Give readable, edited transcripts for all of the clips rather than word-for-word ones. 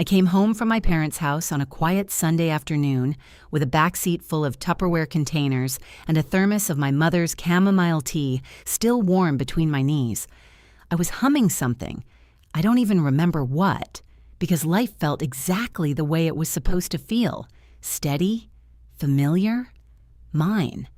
I came home from my parents' house on a quiet Sunday afternoon with a backseat full of Tupperware containers and a thermos of my mother's chamomile tea still warm between my knees. I was humming something. I don't even remember what, because life felt exactly the way it was supposed to feel. Steady, familiar, mine.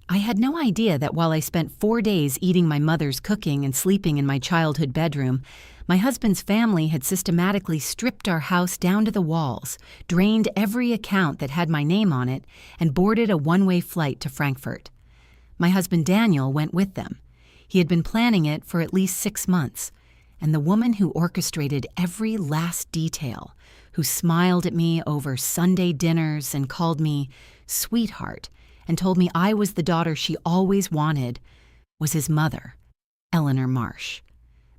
I had no idea that while I spent 4 days eating my mother's cooking and sleeping in my childhood bedroom, my husband's family had systematically stripped our house down to the walls, drained every account that had my name on it, and boarded a one-way flight to Frankfurt. My husband Daniel went with them. He had been planning it for at least 6 months, and the woman who orchestrated every last detail, who smiled at me over Sunday dinners and called me sweetheart and told me I was the daughter she always wanted, was his mother, Eleanor Marsh,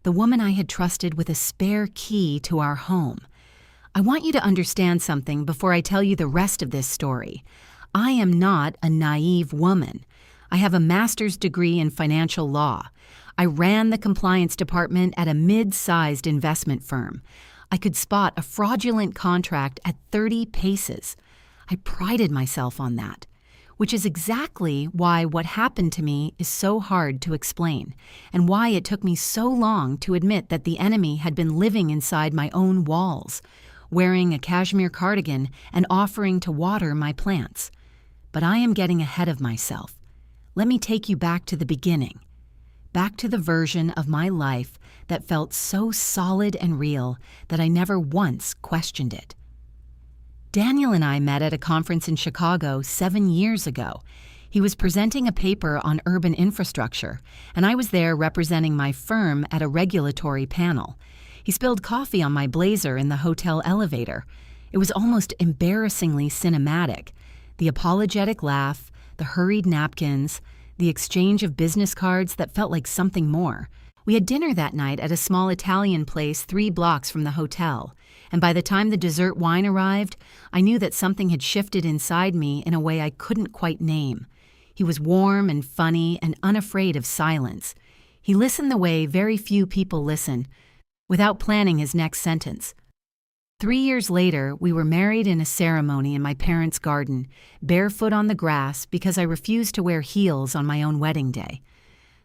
the woman I had trusted with a spare key to our home. I want you to understand something before I tell you the rest of this story. I am not a naive woman. I have a master's degree in financial law. I ran the compliance department at a mid-sized investment firm. I could spot a fraudulent contract at 30 paces. I prided myself on that, which is exactly why what happened to me is so hard to explain, and why it took me so long to admit that the enemy had been living inside my own walls, wearing a cashmere cardigan and offering to water my plants. But I am getting ahead of myself. Let me take you back to the beginning, back to the version of my life that felt so solid and real that I never once questioned it. Daniel and I met at a conference in Chicago 7 years ago. He was presenting a paper on urban infrastructure, and I was there representing my firm at a regulatory panel. He spilled coffee on my blazer in the hotel elevator. It was almost embarrassingly cinematic. The apologetic laugh, the hurried napkins, the exchange of business cards that felt like something more. We had dinner that night at a small Italian place 3 blocks from the hotel, and by the time the dessert wine arrived, I knew that something had shifted inside me in a way I couldn't quite name. He was warm and funny and unafraid of silence. He listened the way very few people listen, without planning his next sentence. 3 years later, we were married in a ceremony in my parents' garden, barefoot on the grass because I refused to wear heels on my own wedding day.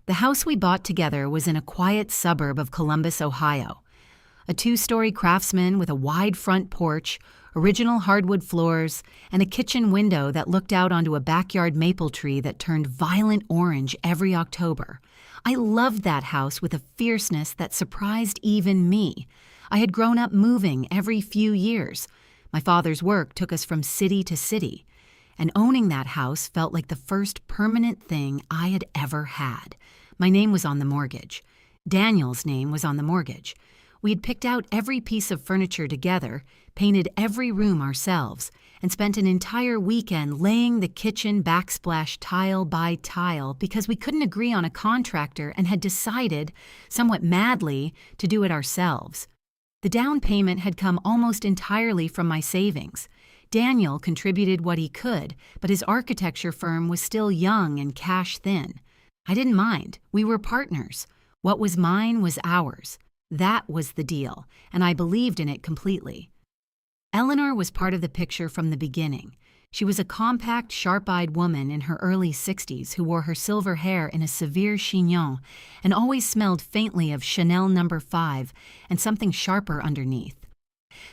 The house we bought together was in a quiet suburb of Columbus, Ohio. A 2-story craftsman with a wide front porch, original hardwood floors, and a kitchen window that looked out onto a backyard maple tree that turned violent orange every October. I loved that house with a fierceness that surprised even me. I had grown up moving every few years. My father's work took us from city to city, and owning that house felt like the first permanent thing I had ever had. My name was on the mortgage. Daniel's name was on the mortgage. We had picked out every piece of furniture together, painted every room ourselves, and spent an entire weekend laying the kitchen backsplash tile by tile because we couldn't agree on a contractor and had decided, somewhat madly, to do it ourselves. The down payment had come almost entirely from my savings. Daniel contributed what he could, but his architecture firm was still young and cash thin. I didn't mind. We were partners. What was mine was ours. That was the deal, and I believed in it completely. Eleanor was part of the picture from the beginning. She was a compact, sharp-eyed woman in her early 60s who wore her silver hair in a severe chignon and always smelled faintly of Chanel No. 5 and something sharper underneath.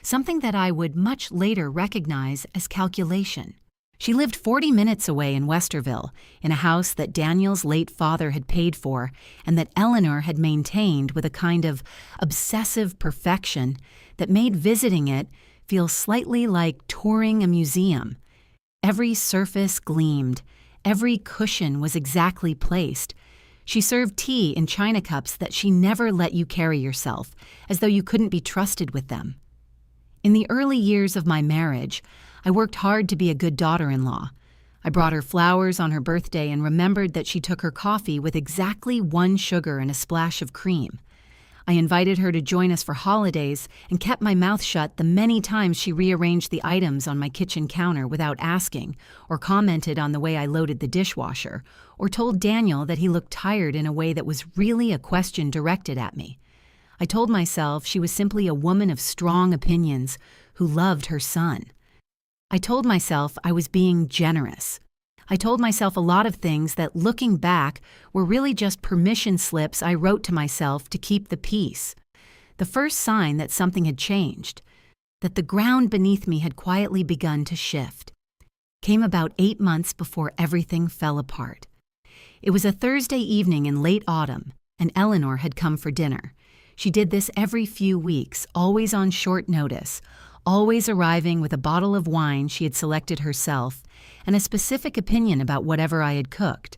Something that I would much later recognize as calculation. She lived 40 minutes away in Westerville, in a house that Daniel's late father had paid for and that Eleanor had maintained with a kind of obsessive perfection that made visiting it feel slightly like touring a museum. Every surface gleamed. Every cushion was exactly placed. She served tea in china cups that she never let you carry yourself, as though you couldn't be trusted with them. In the early years of my marriage, I worked hard to be a good daughter-in-law. I brought her flowers on her birthday and remembered that she took her coffee with exactly 1 sugar and a splash of cream. I invited her to join us for holidays and kept my mouth shut the many times she rearranged the items on my kitchen counter without asking, or commented on the way I loaded the dishwasher, or told Daniel that he looked tired in a way that was really a question directed at me. I told myself she was simply a woman of strong opinions who loved her son. I told myself I was being generous. I told myself a lot of things that, looking back, were really just permission slips I wrote to myself to keep the peace. The first sign that something had changed, that the ground beneath me had quietly begun to shift, came about 8 months before everything fell apart. It was a Thursday evening in late autumn, and Eleanor had come for dinner. She did this every few weeks, always on short notice, always arriving with a bottle of wine she had selected herself and a specific opinion about whatever I had cooked.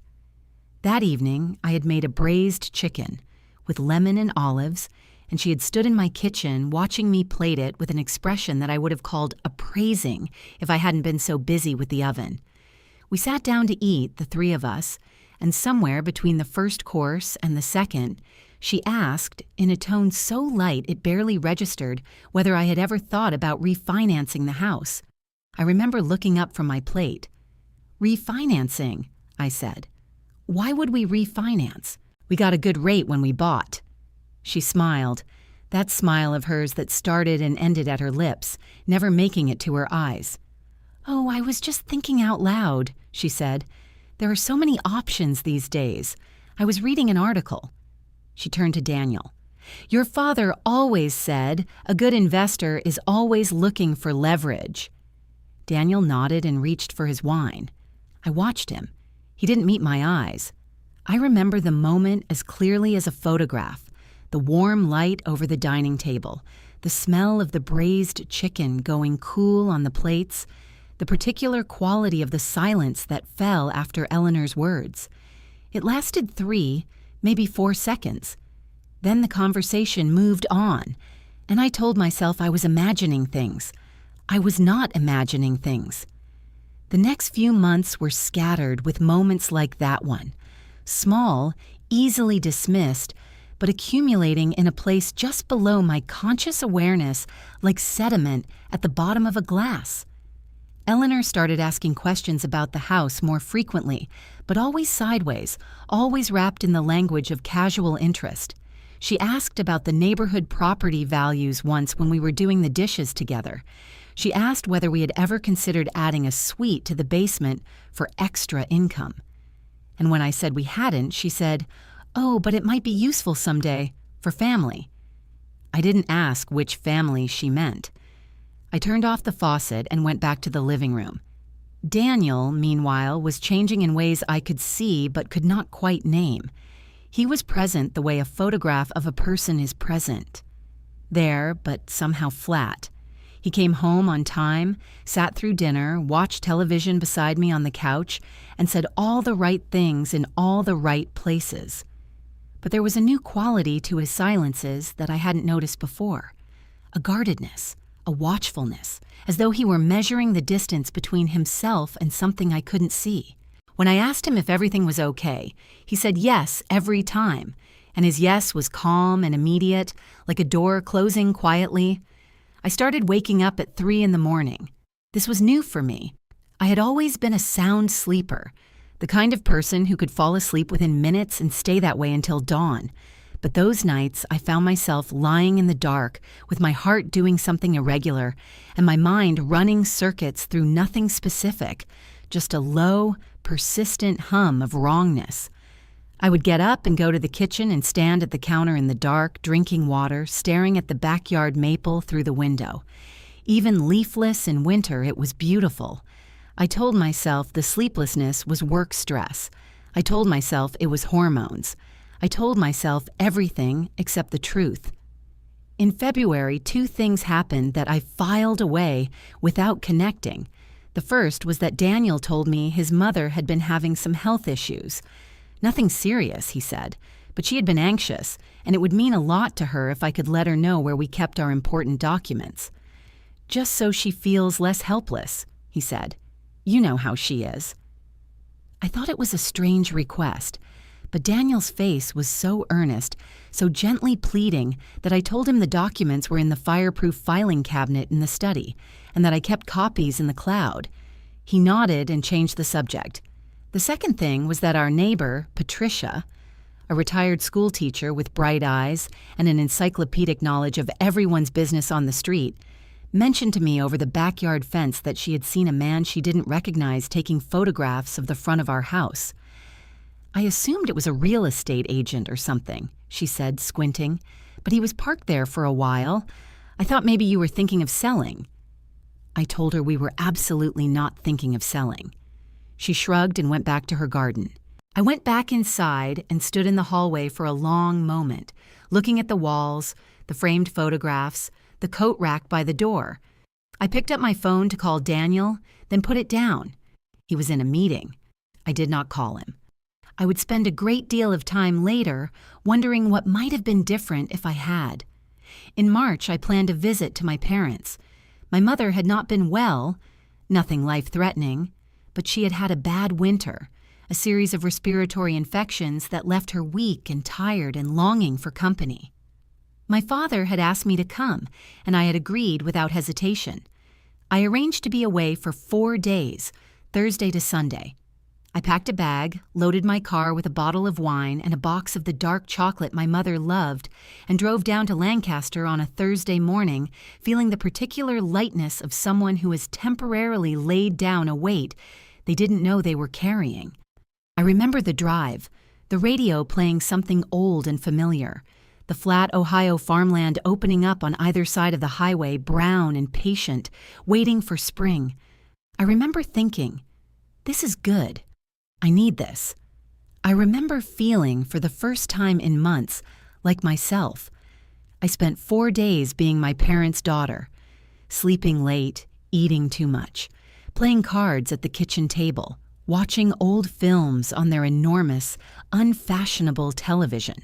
That evening, I had made a braised chicken with lemon and olives, and she had stood in my kitchen watching me plate it with an expression that I would have called appraising if I hadn't been so busy with the oven. We sat down to eat, the three of us, and somewhere between the first course and the second, she asked, in a tone so light it barely registered, whether I had ever thought about refinancing the house. I remember looking up from my plate. "Refinancing," I said. "Why would we refinance? We got a good rate when we bought." She smiled, that smile of hers that started and ended at her lips, never making it to her eyes. "Oh, I was just thinking out loud," she said. "There are so many options these days. I was reading an article." She turned to Daniel. "Your father always said a good investor is always looking for leverage." Daniel nodded and reached for his wine. I watched him. He didn't meet my eyes. I remember the moment as clearly as a photograph, the warm light over the dining table, the smell of the braised chicken going cool on the plates, the particular quality of the silence that fell after Eleanor's words. It lasted 3, maybe 4 seconds. Then the conversation moved on, and I told myself I was imagining things. I was not imagining things. The next few months were scattered with moments like that one, small, easily dismissed, but accumulating in a place just below my conscious awareness like sediment at the bottom of a glass. Eleanor started asking questions about the house more frequently, but always sideways, always wrapped in the language of casual interest. She asked about the neighborhood property values once when we were doing the dishes together. She asked whether we had ever considered adding a suite to the basement for extra income. And when I said we hadn't, she said, "Oh, but it might be useful someday, for family." I didn't ask which family she meant. I turned off the faucet and went back to the living room. Daniel, meanwhile, was changing in ways I could see but could not quite name. He was present the way a photograph of a person is present. There, but somehow flat. He came home on time, sat through dinner, watched television beside me on the couch, and said all the right things in all the right places. But there was a new quality to his silences that I hadn't noticed before. A guardedness, a watchfulness, as though he were measuring the distance between himself and something I couldn't see. When I asked him if everything was okay, he said yes every time, and his yes was calm and immediate, like a door closing quietly. I started waking up at 3 in the morning. This was new for me. I had always been a sound sleeper, the kind of person who could fall asleep within minutes and stay that way until dawn. But those nights, I found myself lying in the dark with my heart doing something irregular and my mind running circuits through nothing specific, just a low, persistent hum of wrongness. I would get up and go to the kitchen and stand at the counter in the dark, drinking water, staring at the backyard maple through the window. Even leafless in winter, it was beautiful. I told myself the sleeplessness was work stress. I told myself it was hormones. I told myself everything except the truth. In February, 2 things happened that I filed away without connecting. The first was that Daniel told me his mother had been having some health issues. Nothing serious, he said, but she had been anxious, and it would mean a lot to her if I could let her know where we kept our important documents. Just so she feels less helpless, he said. You know how she is. I thought it was a strange request, but Daniel's face was so earnest, so gently pleading, that I told him the documents were in the fireproof filing cabinet in the study, and that I kept copies in the cloud. He nodded and changed the subject. The second thing was that our neighbor, Patricia, a retired school teacher with bright eyes and an encyclopedic knowledge of everyone's business on the street, mentioned to me over the backyard fence that she had seen a man she didn't recognize taking photographs of the front of our house. "I assumed it was a real estate agent or something," she said, squinting, "but he was parked there for a while. I thought maybe you were thinking of selling." I told her we were absolutely not thinking of selling. She shrugged and went back to her garden. I went back inside and stood in the hallway for a long moment, looking at the walls, the framed photographs, the coat rack by the door. I picked up my phone to call Daniel, then put it down. He was in a meeting. I did not call him. I would spend a great deal of time later wondering what might have been different if I had. In March, I planned a visit to my parents. My mother had not been well, nothing life-threatening, but she had had a bad winter, a series of respiratory infections that left her weak and tired and longing for company. My father had asked me to come, and I had agreed without hesitation. I arranged to be away for 4 days, Thursday to Sunday. I packed a bag, loaded my car with a bottle of wine and a box of the dark chocolate my mother loved, and drove down to Lancaster on a Thursday morning, feeling the particular lightness of someone who has temporarily laid down a weight they didn't know they were carrying. I remember the drive, the radio playing something old and familiar, the flat Ohio farmland opening up on either side of the highway, brown and patient, waiting for spring. I remember thinking, this is good. I need this. I remember feeling, for the first time in months, like myself. I spent 4 days being my parents' daughter, sleeping late, eating too much, playing cards at the kitchen table, watching old films on their enormous, unfashionable television.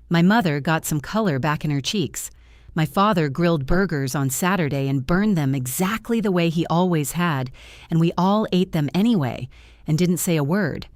My mother got some color back in her cheeks. My father grilled burgers on Saturday and burned them exactly the way he always had, and we all ate them anyway and didn't say a word.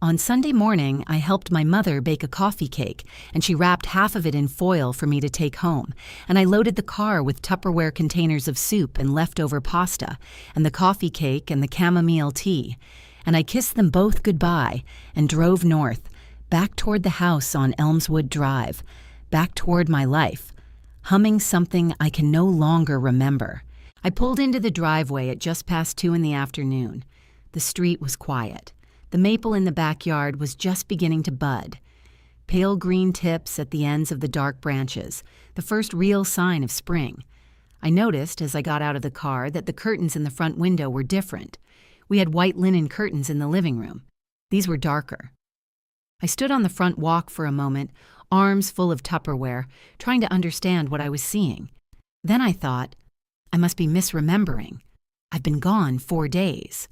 On Sunday morning, I helped my mother bake a coffee cake, and she wrapped half of it in foil for me to take home, and I loaded the car with Tupperware containers of soup and leftover pasta, and the coffee cake and the chamomile tea, and I kissed them both goodbye and drove north, back toward the house on Elmswood Drive, back toward my life, humming something I can no longer remember. I pulled into the driveway at just past 2 in the afternoon. The street was quiet. The maple in the backyard was just beginning to bud. Pale green tips at the ends of the dark branches, the first real sign of spring. I noticed as I got out of the car that the curtains in the front window were different. We had white linen curtains in the living room. These were darker. I stood on the front walk for a moment, arms full of Tupperware, trying to understand what I was seeing. Then I thought, I must be misremembering. I've been gone 4 days.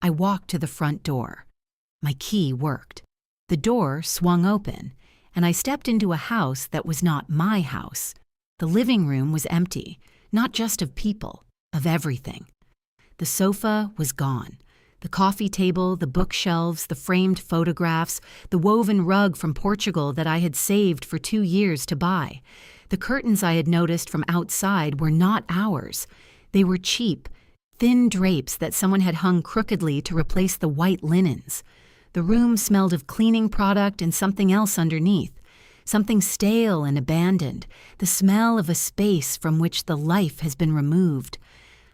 I walked to the front door. My key worked. The door swung open, and I stepped into a house that was not my house. The living room was empty, not just of people, of everything. The sofa was gone. The coffee table, the bookshelves, the framed photographs, the woven rug from Portugal that I had saved for 2 years to buy. The curtains I had noticed from outside were not ours. They were cheap, thin drapes that someone had hung crookedly to replace the white linens. The room smelled of cleaning product and something else underneath, something stale and abandoned, the smell of a space from which the life has been removed.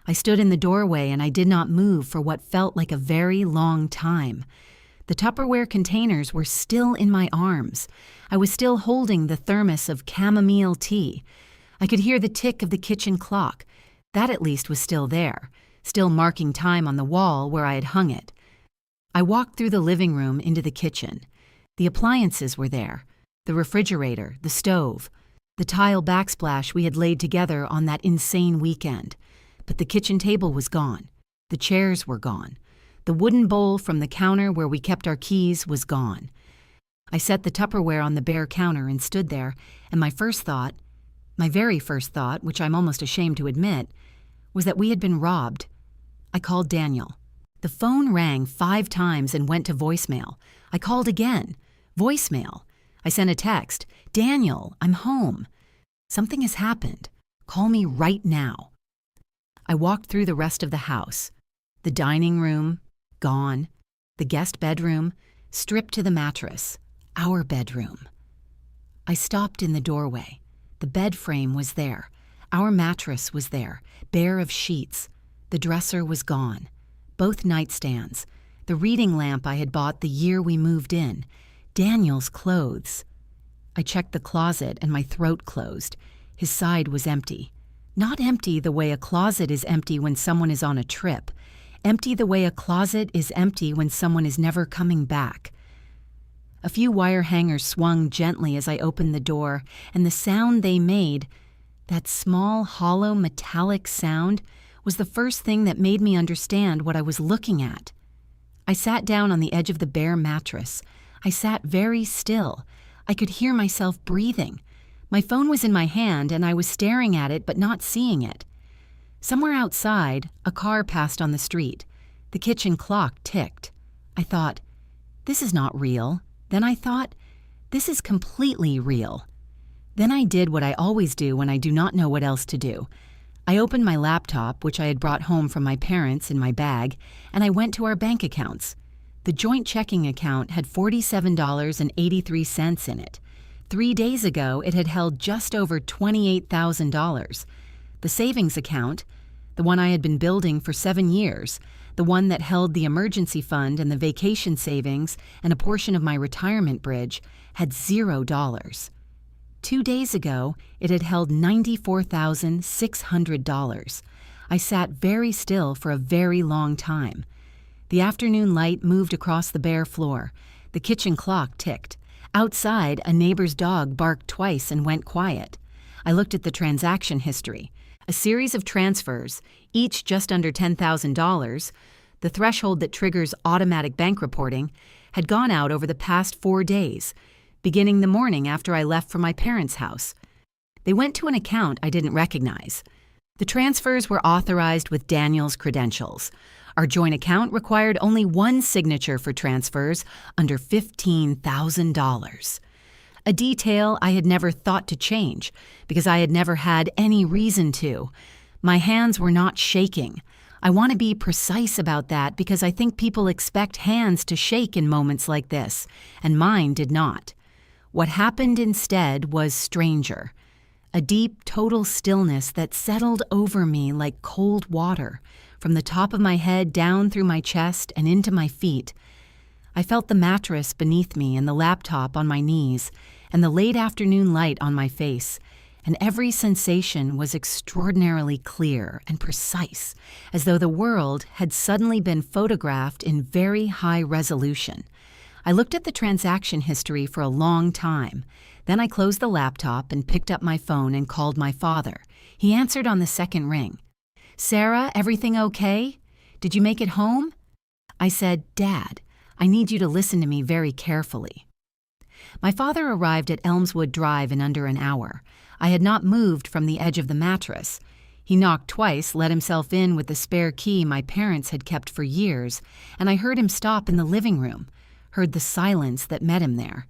I stood in the doorway and I did not move for what felt like a very long time. The Tupperware containers were still in my arms. I was still holding the thermos of chamomile tea. I could hear the tick of the kitchen clock. That at least was still there, still marking time on the wall where I had hung it. I walked through the living room into the kitchen. The appliances were there, the refrigerator, the stove, the tile backsplash we had laid together on that insane weekend. But the kitchen table was gone. The chairs were gone. The wooden bowl from the counter where we kept our keys was gone. I set the Tupperware on the bare counter and stood there, and my very first thought, which I'm almost ashamed to admit, was that we had been robbed. I called Daniel. The phone rang 5 times and went to voicemail. I called again. Voicemail. I sent a text. Daniel, I'm home. Something has happened. Call me right now. I walked through the rest of the house. The dining room, gone. The guest bedroom, stripped to the mattress. our bedroom. I stopped in the doorway. The bed frame was there. Our mattress was there, bare of sheets. The dresser was gone. Both nightstands. The reading lamp I had bought the year we moved in. Daniel's clothes. I checked the closet and my throat closed. His side was empty. Not empty the way a closet is empty when someone is on a trip. Empty the way a closet is empty when someone is never coming back. A few wire hangers swung gently as I opened the door, and the sound they made, that small, hollow, metallic sound, was the first thing that made me understand what I was looking at. I sat down on the edge of the bare mattress. I sat very still. I could hear myself breathing. My phone was in my hand, and I was staring at it but not seeing it. Somewhere outside, a car passed on the street. The kitchen clock ticked. I thought, this is not real. Then I thought, this is completely real. Then I did what I always do when I do not know what else to do. I opened my laptop, which I had brought home from my parents in my bag, and I went to our bank accounts. The joint checking account had $47.83 in it. 3 days ago, it had held just over $28,000. The savings account, the one I had been building for 7 years, the one that held the emergency fund and the vacation savings and a portion of my retirement bridge, had $0. 2 days ago, it had held $94,600. I sat very still for a very long time. The afternoon light moved across the bare floor. The kitchen clock ticked. Outside, a neighbor's dog barked twice and went quiet. I looked at the transaction history. A series of transfers, each just under $10,000, the threshold that triggers automatic bank reporting, had gone out over the past 4 days, beginning the morning after I left for my parents' house. They went to an account I didn't recognize. The transfers were authorized with Daniel's credentials. Our joint account required only one signature for transfers under $15,000. A detail I had never thought to change because I had never had any reason to. My hands were not shaking. I want to be precise about that because I think people expect hands to shake in moments like this, and mine did not. What happened instead was stranger. A deep, total stillness that settled over me like cold water, from the top of my head down through my chest and into my feet. I felt the mattress beneath me and the laptop on my knees and the late afternoon light on my face, and every sensation was extraordinarily clear and precise, as though the world had suddenly been photographed in very high resolution. I looked at the transaction history for a long time. Then I closed the laptop and picked up my phone and called my father. He answered on the second ring. "Sarah, everything okay? Did you make it home?" I said, "Dad, I need you to listen to me very carefully." My father arrived at Elmswood Drive in under an hour. I had not moved from the edge of the mattress. He knocked twice, let himself in with the spare key my parents had kept for years, and I heard him stop in the living room, heard the silence that met him there.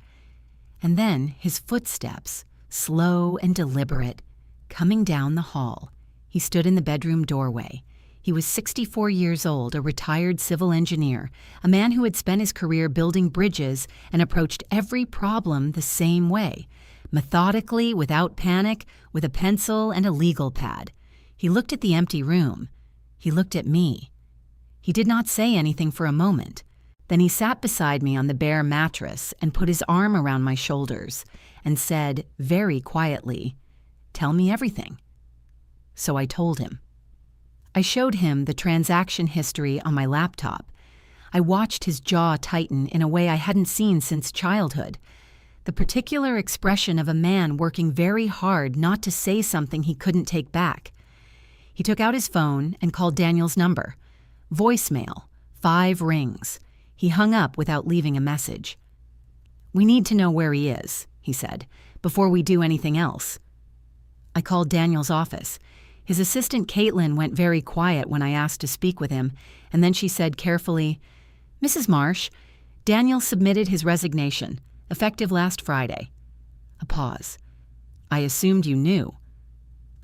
And then his footsteps, slow and deliberate, coming down the hall. He stood in the bedroom doorway. He was 64 years old, a retired civil engineer, a man who had spent his career building bridges and approached every problem the same way, methodically, without panic, with a pencil and a legal pad. He looked at the empty room. He looked at me. He did not say anything for a moment. Then he sat beside me on the bare mattress and put his arm around my shoulders and said, very quietly, "Tell me everything." So I told him. I showed him the transaction history on my laptop. I watched his jaw tighten in a way I hadn't seen since childhood. The particular expression of a man working very hard not to say something he couldn't take back. He took out his phone and called Daniel's number. Voicemail, 5 rings. He hung up without leaving a message. "We need to know where he is," he said, "before we do anything else." I called Daniel's office. His assistant Caitlin went very quiet when I asked to speak with him, and then she said carefully, "Mrs. Marsh, Daniel submitted his resignation, effective last Friday." A pause. "I assumed you knew."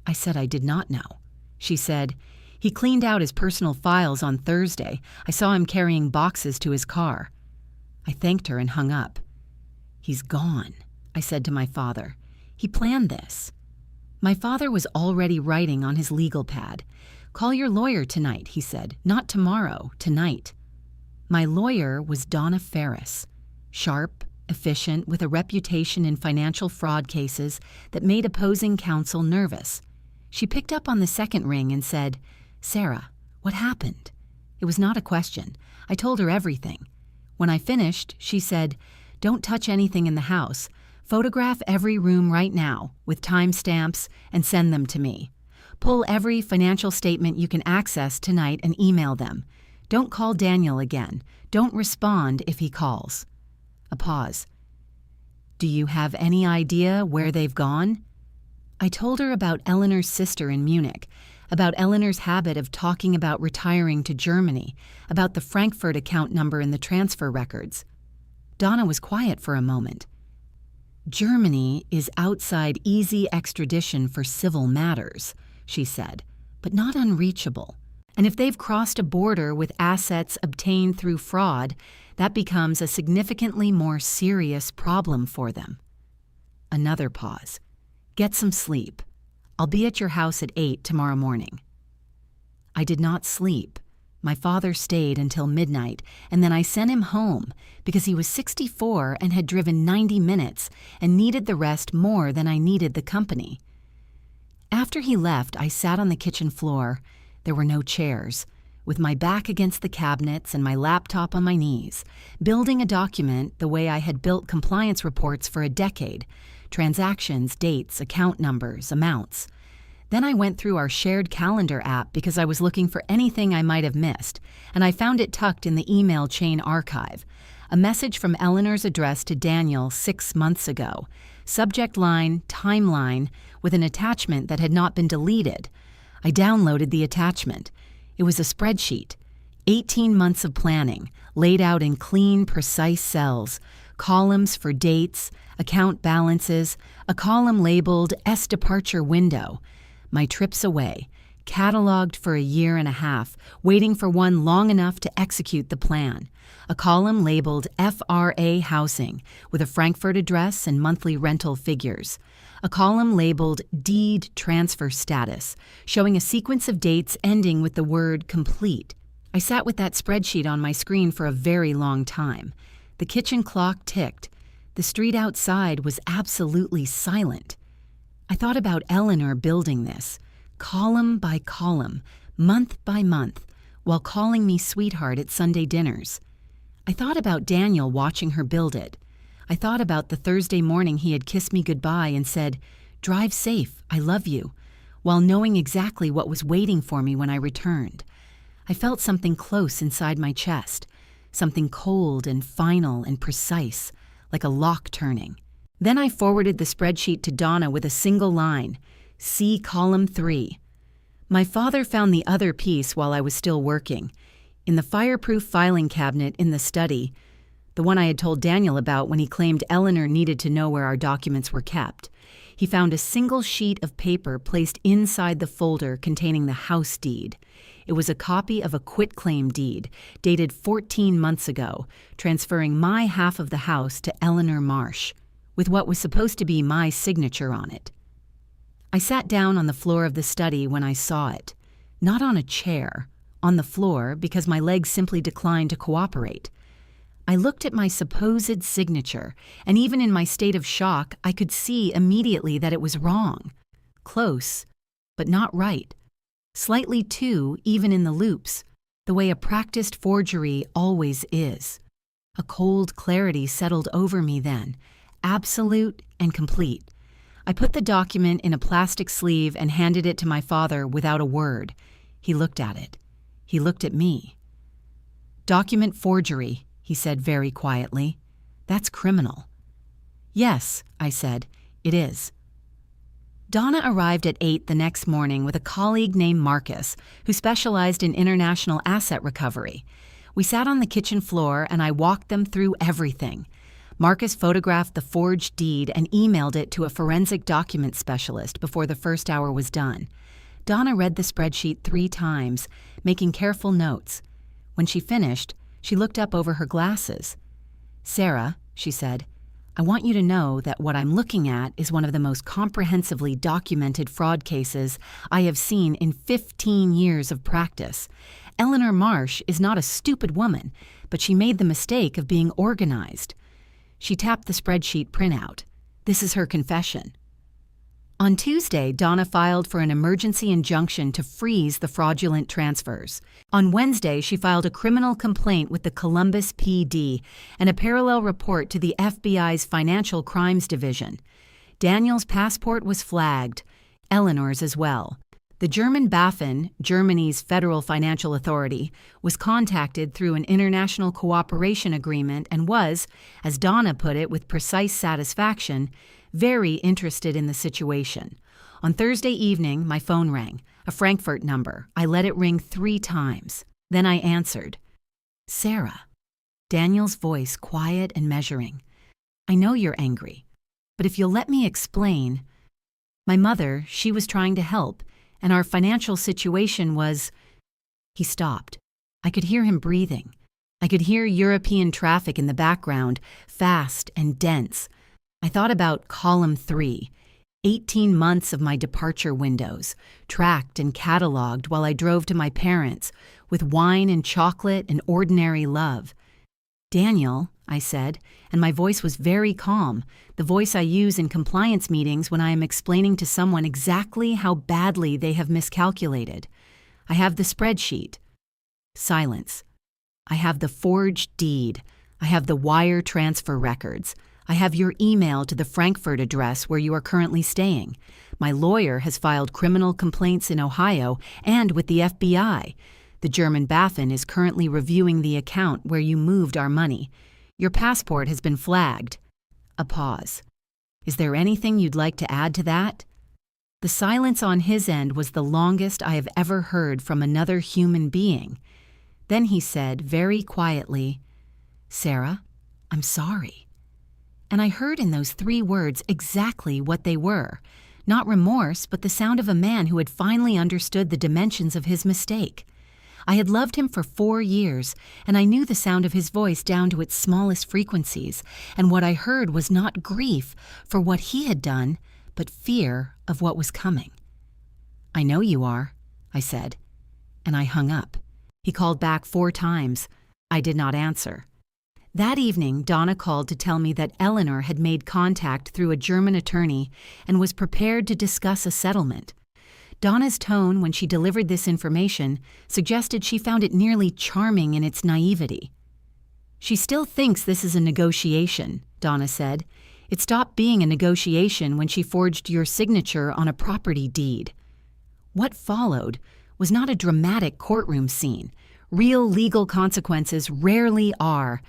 I said I did not know. She said, "He cleaned out his personal files on Thursday. I saw him carrying boxes to his car." I thanked her and hung up. "He's gone," I said to my father. "He planned this." My father was already writing on his legal pad. "Call your lawyer tonight," he said. "Not tomorrow, tonight." My lawyer was Donna Ferris, sharp, efficient, with a reputation in financial fraud cases that made opposing counsel nervous. She picked up on the second ring and said, "Sarah, what happened?" It was not a question. I told her everything. When I finished, she said, "Don't touch anything in the house. Photograph every room right now, with timestamps, and send them to me. Pull every financial statement you can access tonight and email them. Don't call Daniel again. Don't respond if he calls." A pause. "Do you have any idea where they've gone?" I told her about Eleanor's sister in Munich, about Eleanor's habit of talking about retiring to Germany, about the Frankfurt account number in the transfer records. Donna was quiet for a moment. "Germany is outside easy extradition for civil matters," she said, "but not unreachable. And if they've crossed a border with assets obtained through fraud, that becomes a significantly more serious problem for them." Another pause. "Get some sleep. I'll be at your house at 8 tomorrow morning." I did not sleep. My father stayed until midnight, and then I sent him home because he was 64 and had driven 90 minutes and needed the rest more than I needed the company. After he left, I sat on the kitchen floor. There were no chairs, with my back against the cabinets and my laptop on my knees, building a document the way I had built compliance reports for a decade: transactions, dates, account numbers, amounts. Then I went through our shared calendar app because I was looking for anything I might have missed, and I found it tucked in the email chain archive. A message from Eleanor's address to Daniel 6 months ago. Subject line, timeline, with an attachment that had not been deleted. I downloaded the attachment. It was a spreadsheet. 18 months of planning, laid out in clean, precise cells. Columns for dates, account balances, a column labeled S departure window. My trips away, cataloged for a year and a half, waiting for one long enough to execute the plan. A column labeled FRA housing, with a Frankfurt address and monthly rental figures. A column labeled deed transfer status, showing a sequence of dates ending with the word complete. I sat with that spreadsheet on my screen for a very long time. The kitchen clock ticked. The street outside was absolutely silent. I thought about Eleanor building this, column by column, month by month, while calling me sweetheart at Sunday dinners. I thought about Daniel watching her build it. I thought about the Thursday morning he had kissed me goodbye and said, "Drive safe, I love you," while knowing exactly what was waiting for me when I returned. I felt something close inside my chest, something cold and final and precise, like a lock turning. Then I forwarded the spreadsheet to Donna with a single line, "See column 3. My father found the other piece while I was still working. In the fireproof filing cabinet in the study, the one I had told Daniel about when he claimed Eleanor needed to know where our documents were kept, he found a single sheet of paper placed inside the folder containing the house deed. It was a copy of a quitclaim deed, dated 14 months ago, transferring my half of the house to Eleanor Marsh, with what was supposed to be my signature on it. I sat down on the floor of the study when I saw it, not on a chair, on the floor because my legs simply declined to cooperate. I looked at my supposed signature, and even in my state of shock, I could see immediately that it was wrong. Close, but not right. Slightly too, even in the loops, the way a practiced forgery always is. A cold clarity settled over me then, absolute and complete. I put the document in a plastic sleeve and handed it to my father without a word. He looked at it. He looked at me. "Document forgery," he said very quietly. "That's criminal." "Yes," I said, "it is." Donna arrived at 8 the next morning with a colleague named Marcus, who specialized in international asset recovery. We sat on the kitchen floor and I walked them through everything. Marcus photographed the forged deed and emailed it to a forensic document specialist before the first hour was done. Donna read the spreadsheet 3 times, making careful notes. When she finished, she looked up over her glasses. "Sarah," she said, I want you to know that what I'm looking at is one of the most comprehensively documented fraud cases I have seen in 15 years of practice. Eleanor Marsh is not a stupid woman, but she made the mistake of being organized. She tapped the spreadsheet printout. This is her confession. On Tuesday, Donna filed for an emergency injunction to freeze the fraudulent transfers. On Wednesday, she filed a criminal complaint with the Columbus PD and a parallel report to the FBI's Financial Crimes Division. Daniel's passport was flagged, Eleanor's as well. The German BaFin, Germany's federal financial authority, was contacted through an international cooperation agreement and was, as Donna put it with precise satisfaction, very interested in the situation. On Thursday evening, my phone rang, a Frankfurt number. I let it ring 3 times. Then I answered. Sarah. Daniel's voice quiet and measuring. I know you're angry, but if you'll let me explain. My mother, she was trying to help, and our financial situation was… He stopped. I could hear him breathing. I could hear European traffic in the background, fast and dense. I thought about column 3, 18 months of my departure windows, tracked and cataloged while I drove to my parents, with wine and chocolate and ordinary love. Daniel, I said, and my voice was very calm, the voice I use in compliance meetings when I am explaining to someone exactly how badly they have miscalculated. I have the spreadsheet. Silence. I have the forged deed. I have the wire transfer records. I have your email to the Frankfurt address where you are currently staying. My lawyer has filed criminal complaints in Ohio and with the FBI. The German BaFin is currently reviewing the account where you moved our money. Your passport has been flagged. A pause. Is there anything you'd like to add to that? The silence on his end was the longest I have ever heard from another human being. Then he said very quietly, Sarah, I'm sorry. And I heard in those 3 words exactly what they were. Not remorse, but the sound of a man who had finally understood the dimensions of his mistake. I had loved him for 4 years, and I knew the sound of his voice down to its smallest frequencies, and what I heard was not grief for what he had done, but fear of what was coming. I know you are, I said, and I hung up. He called back 4 times. I did not answer. That evening, Donna called to tell me that Eleanor had made contact through a German attorney and was prepared to discuss a settlement. Donna's tone when she delivered this information suggested she found it nearly charming in its naivety. She still thinks this is a negotiation, Donna said. It stopped being a negotiation when she forged your signature on a property deed. What followed was not a dramatic courtroom scene. Real legal consequences rarely are.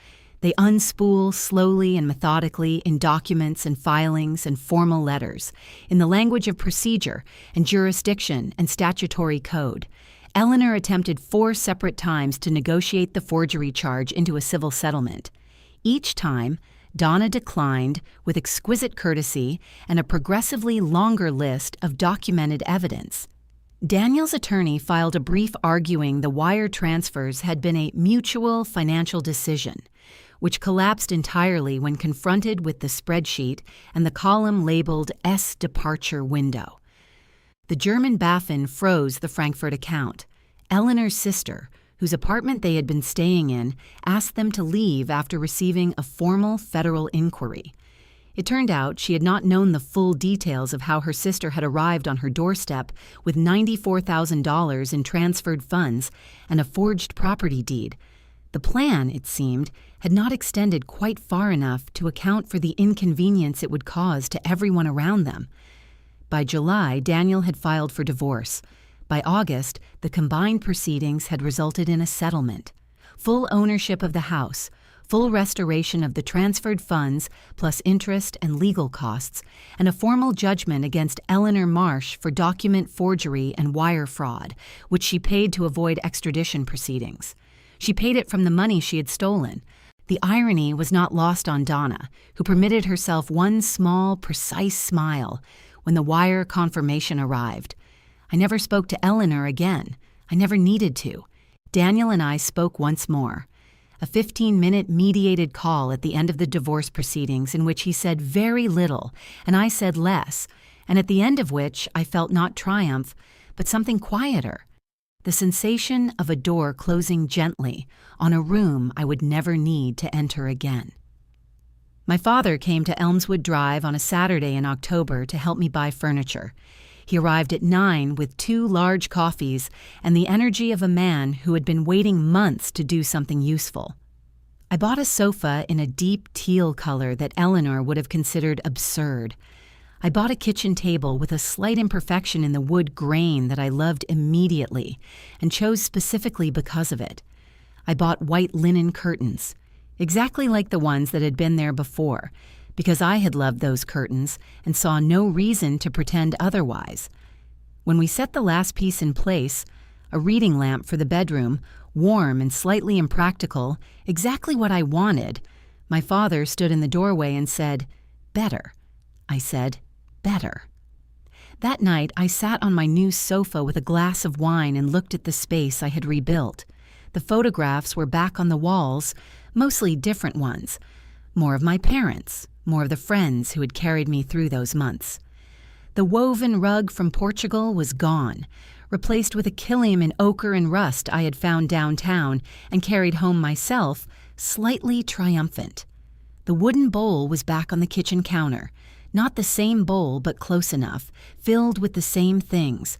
They unspool slowly and methodically in documents and filings and formal letters, in the language of procedure and jurisdiction and statutory code. Eleanor attempted 4 separate times to negotiate the forgery charge into a civil settlement. Each time, Donna declined with exquisite courtesy and a progressively longer list of documented evidence. Daniel's attorney filed a brief arguing the wire transfers had been a mutual financial decision, which collapsed entirely when confronted with the spreadsheet and the column labeled S Departure Window. The German BaFin froze the Frankfurt account. Eleanor's sister, whose apartment they had been staying in, asked them to leave after receiving a formal federal inquiry. It turned out she had not known the full details of how her sister had arrived on her doorstep with $94,000 in transferred funds and a forged property deed. The plan, it seemed, had not extended quite far enough to account for the inconvenience it would cause to everyone around them. By July, Daniel had filed for divorce. By August, the combined proceedings had resulted in a settlement. Full ownership of the house, full restoration of the transferred funds plus interest and legal costs, and a formal judgment against Eleanor Marsh for document forgery and wire fraud, which she paid to avoid extradition proceedings. She paid it from the money she had stolen. The irony was not lost on Donna, who permitted herself one small, precise smile when the wire confirmation arrived. I never spoke to Eleanor again. I never needed to. Daniel and I spoke once more. a 15-minute mediated call at the end of the divorce proceedings in which he said very little and I said less, and at the end of which I felt not triumph, but something quieter, the sensation of a door closing gently on a room I would never need to enter again. My father came to Elmswood Drive on a Saturday in October to help me buy furniture. He arrived at 9 with 2 large coffees and the energy of a man who had been waiting months to do something useful. I bought a sofa in a deep teal color that Eleanor would have considered absurd. I bought a kitchen table with a slight imperfection in the wood grain that I loved immediately and chose specifically because of it. I bought white linen curtains, exactly like the ones that had been there before, because I had loved those curtains and saw no reason to pretend otherwise. When we set the last piece in place, a reading lamp for the bedroom, warm and slightly impractical, exactly what I wanted, my father stood in the doorway and said, "Better." I said, "Better." That night, I sat on my new sofa with a glass of wine and looked at the space I had rebuilt. The photographs were back on the walls, mostly different ones. More of my parents, more of the friends who had carried me through those months. The woven rug from Portugal was gone, replaced with a killium in ochre and rust I had found downtown and carried home myself, slightly triumphant. The wooden bowl was back on the kitchen counter, not the same bowl but close enough, filled with the same things: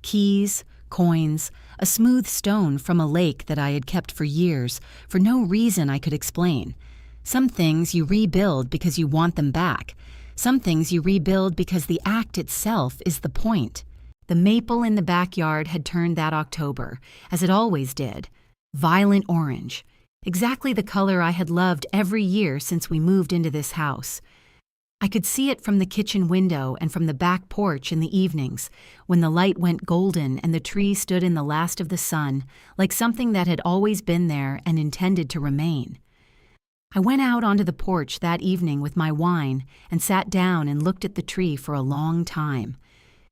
keys, coins, a smooth stone from a lake that I had kept for years, for no reason I could explain. Some things you rebuild because you want them back. Some things you rebuild because the act itself is the point. The maple in the backyard had turned that October, as it always did, violent orange, exactly the color I had loved every year since we moved into this house. I could see it from the kitchen window and from the back porch in the evenings, when the light went golden and the tree stood in the last of the sun, like something that had always been there and intended to remain. I went out onto the porch that evening with my wine and sat down and looked at the tree for a long time.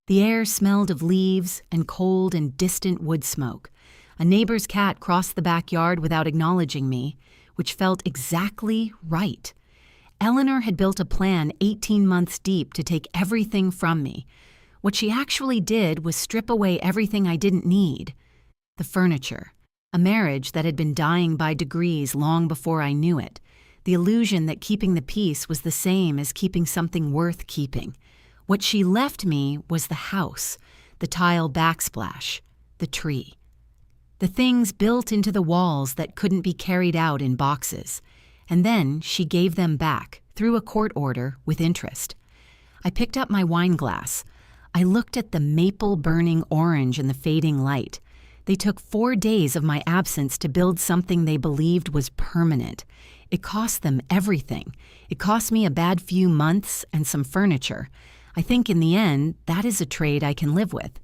The air smelled of leaves and cold and distant wood smoke. A neighbor's cat crossed the backyard without acknowledging me, which felt exactly right. Eleanor had built a plan 18 months deep to take everything from me. What she actually did was strip away everything I didn't need. The furniture, a marriage that had been dying by degrees long before I knew it, the illusion that keeping the peace was the same as keeping something worth keeping. What she left me was the house, the tile backsplash, the tree. The things built into the walls that couldn't be carried out in boxes. And then she gave them back, through a court order, with interest. I picked up my wine glass. I looked at the maple burning orange in the fading light. They took 4 days of my absence to build something they believed was permanent. It cost them everything. It cost me a bad few months and some furniture. I think in the end, that is a trade I can live with.